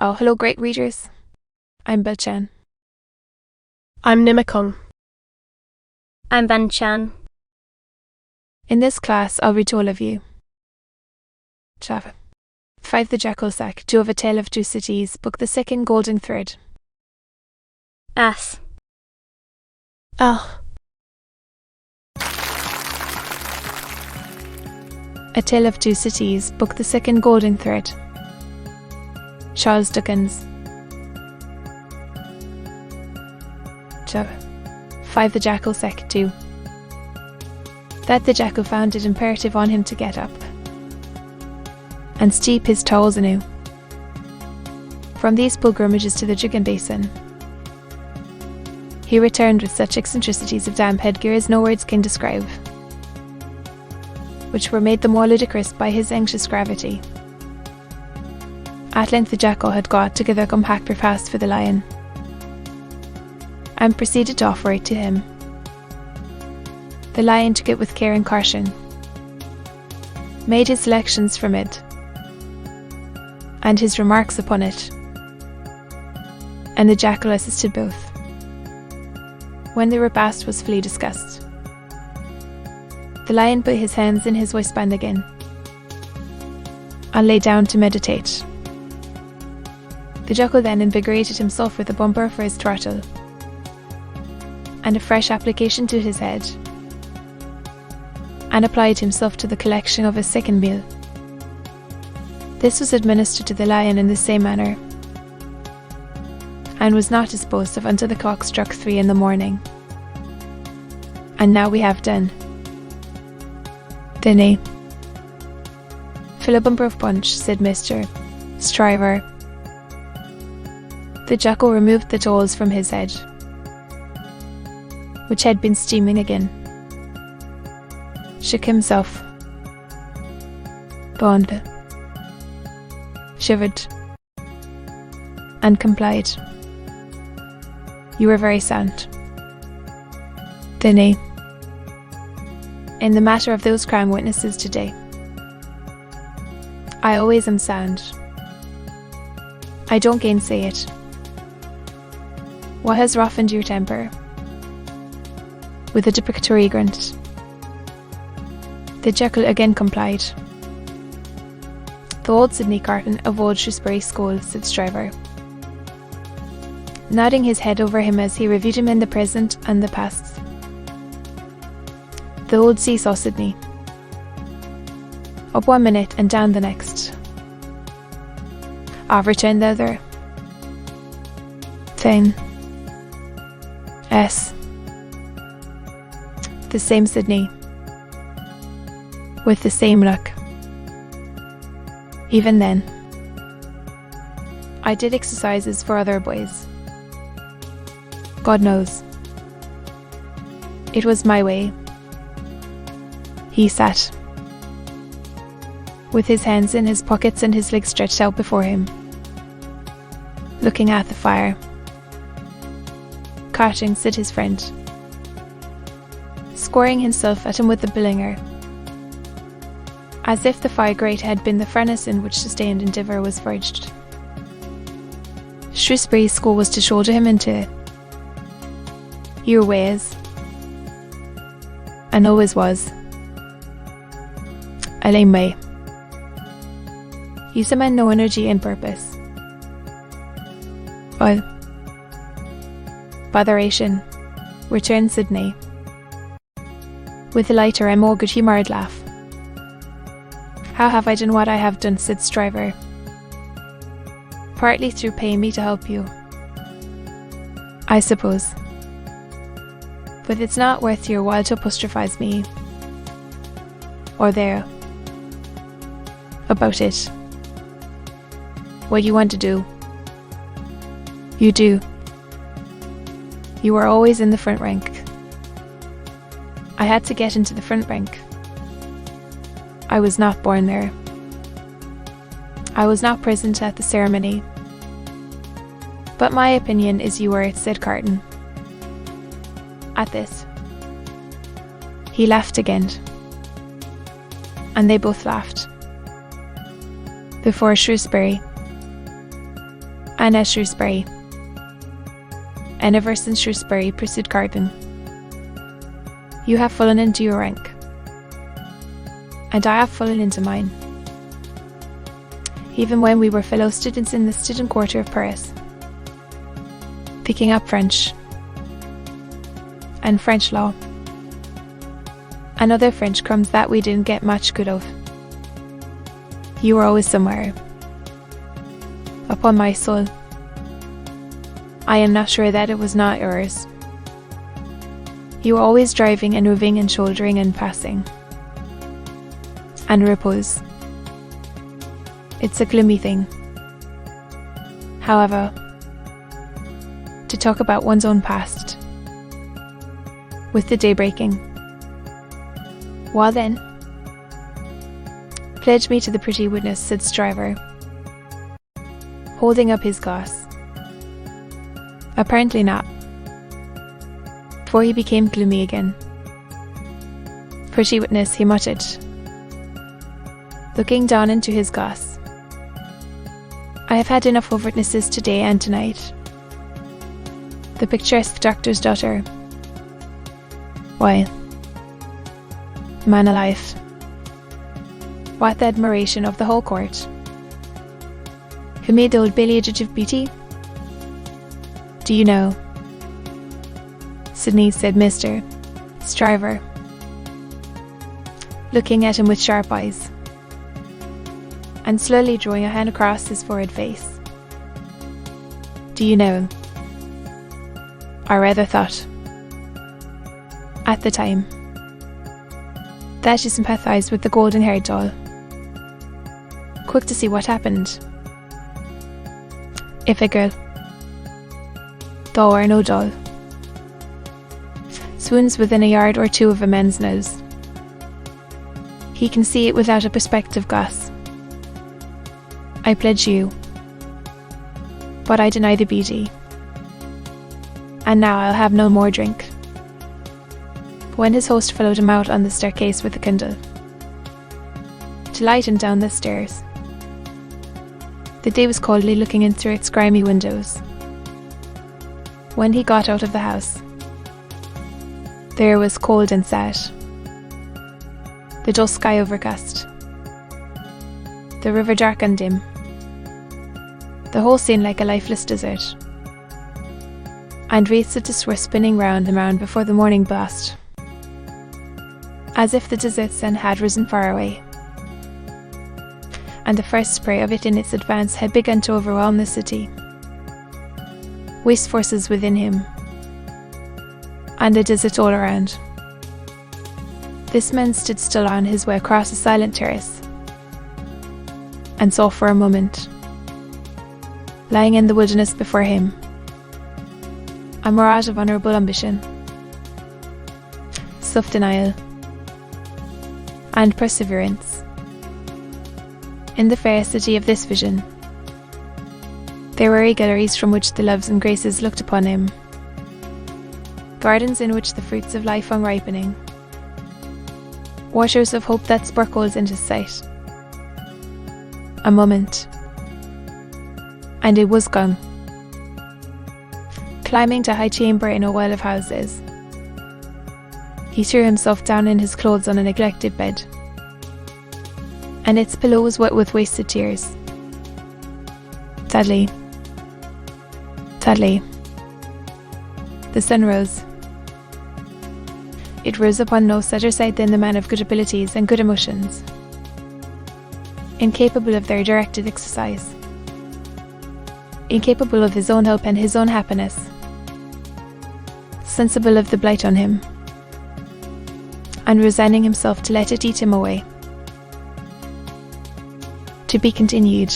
Oh, hello, great readers. I'm Belchan. I'm Nimikung. I'm Banchan. In this class, I'll read to all of you. Java. 5 The Jackal Sack, 2 of A Tale of Two Cities, Book the Second Golden Thread. Ass. Ah. A Tale of Two Cities, Book the Second Golden Thread. Charles Dickens. Java. 5 The Jackal Sack, 2. That the jackal found it imperative on him to get up and steep his toes anew from these pilgrimages to the Jackal basin. He returned with such eccentricities of damp headgear as no words can describe, which were made the more ludicrous by his anxious gravity. At length the jackal had got together a compact repast for the lion, and proceeded to offer it to him. The lion took it with care and caution, made his selections from it, and his remarks upon it, and the jackal assisted both. When the repast was fully discussed, the lion put his hands in his waistband again, and lay down to meditate. The jackal then invigorated himself with a bumper for his throttle, and a fresh application to his head, and applied himself to the collection of his second meal. This was administered to the lion in the same manner, and was not disposed of until the clock struck 3 in the morning. And now we have done. Dinny. Fill a bumper of punch, said Mr. Stryver. The jackal removed the towels from his head, which had been steaming again, shook himself, yawned, shivered, and complied. You were very sound, Dinny, in the matter of those crown witnesses today. I always am sound. I don't gainsay it. What has roughened your temper? With a deprecatory grunt, the jackal again complied. The old Sydney carton of old Shrewsbury School, said Stryver, nodding his head over him as he reviewed him in the present and the past. The old seesaw Sydney, up 1 minute and down the next. I've returned the other. Then S. The same Sydney, with the same look. Even then, I did exercises for other boys. God knows. It was my way. He sat, with his hands in his pockets and his legs stretched out before him, looking at the fire. Carting, said his friend, scoring himself at him with the billinger, as if the fire grate had been the furnace in which sustained endeavour was forged. Shrewsbury School was to shoulder him into your ways, and always was, a lame way. He's a man no energy and purpose. Well, botheration, returned Sydney, with a lighter and more good-humoured laugh. How have I done what I have done, said Stryver, partly through paying me to help you, I suppose. But it's not worth your while to apostrophize me, or there, about it. What you want to do, you do. You are always in the front rank. I had to get into the front rank. I was not born there. I was not present at the ceremony. But my opinion is you were, said Carton. At this, he laughed again, and they both laughed. Before Shrewsbury, and at Shrewsbury. And ever since Shrewsbury, pursued Carden, you have fallen into your rank, and I have fallen into mine. Even when we were fellow students in the student quarter of Paris, picking up French, and French law, and other French crumbs that we didn't get much good of, you were always somewhere. Upon my soul, I am not sure that it was not yours. You were always driving and moving and shouldering and passing. And repose. It's a gloomy thing, however, to talk about one's own past, with the day breaking. While then, pledge me to the pretty witness, said Stryver, holding up his glass. Apparently not, for he became gloomy again. Pretty witness, he muttered, looking down into his glass. I have had enough of witnesses today and tonight. The picturesque doctor's daughter. Why, man alive, what the admiration of the whole court. Who made the Old Bailey a judge of beauty? Do you know? Sydney, said Mr. Stryver, looking at him with sharp eyes, and slowly drawing a hand across his forehead face. Do you know? I rather thought, at the time, that you sympathised with the golden-haired doll, quick to see what happened. If a girl, doll or no doll, swoons within a yard or two of a man's nose, he can see it without a perspective glass. I pledge you, but I deny the beauty. And now I'll have no more drink. When his host followed him out on the staircase with a candle, to light him down the stairs, the day was coldly looking in through its grimy windows. When he got out of the house, the air was cold and sad, the dull sky overcast, the river dark and dim, the whole scene like a lifeless desert, and wreaths of dust were spinning round and round before the morning blast, as if the desert sun had risen far away, and the first spray of it in its advance had begun to overwhelm the city. Waste forces within him, and the desert all around. This man stood still on his way across a silent terrace, and saw for a moment, lying in the wilderness before him, a mirage of honourable ambition, self-denial, and perseverance. In the fair city of this vision, there were galleries from which the loves and graces looked upon him, gardens in which the fruits of life hung ripening, waters of hope that sparkled into sight. A moment, and it was gone. Climbing to a high chamber in a well of houses, he threw himself down in his clothes on a neglected bed, and its pillow was wet with wasted tears. Sadly, the sun rose. It rose upon no sadder sight than the man of good abilities and good emotions, incapable of their directed exercise, incapable of his own help and his own happiness, sensible of the blight on him, and resigning himself to let it eat him away. To be continued.